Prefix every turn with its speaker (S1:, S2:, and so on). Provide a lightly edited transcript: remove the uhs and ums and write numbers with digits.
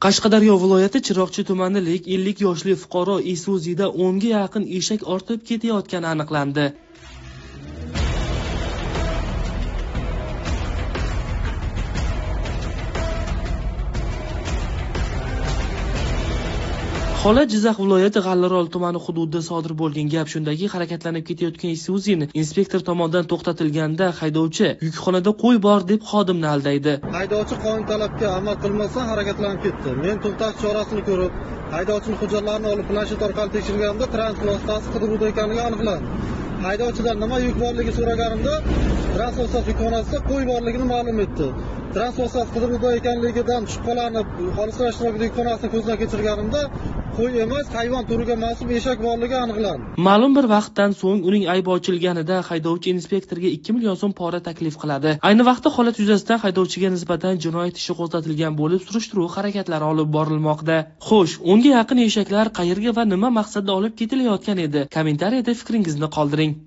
S1: Qashqadaryo viloyati Chiroqchi tumanida 50 yoshli fuqaro Isuzu'da 10 ga yaqin eshak ortib ketayotgani aniqlandi. Holat Jizzax viloyati G'allarol tumani hududida sodir bo'lgan. Gap shundaki, harakatlanib ketayotgan Isuzu'ni inspektor tomonidan to'xtatilganda haydovchi yukxonada qo'y bor deb xodimni aldaydi.
S2: Haydovchi qonun talabga amal qilmasa harakatlanib ketdi. Men to'xtash chorasini ko'rib, haydovchining hujjatlarini olib planshet orqali tekshirganimda transport vositasi qidiruvda ekanligi aniqlandi. Haydovchidan nima yuk borligi so'raganimda, transport vositasi yukxonasida qo'y borligini ma'lum etdi. Transport vositasi qidiruvda ekanligidan shubhalanib, xolislar ishtirokida yukxonasini ko'zdan kechirganimda qo'y emas, hayvon turiga mansub eshak borligi aniqlandi.
S1: Ma'lum bir vaqtdan so'ng uning aybi ochilganida haydovchi inspektorga 2 million so'm pora taklif qiladi. Ayni vaqtda holat yuzasidan haydovchiga nisbatan jinoyat ishi qo'zg'atilgan bo'lib, surishtiruv harakatlari olib borilmoqda. Xo'sh, 10 ga yaqin eshaklar qayerga va nima maqsadda olib ketilayotgan edi? Kommentariyada fikringizni qoldiring.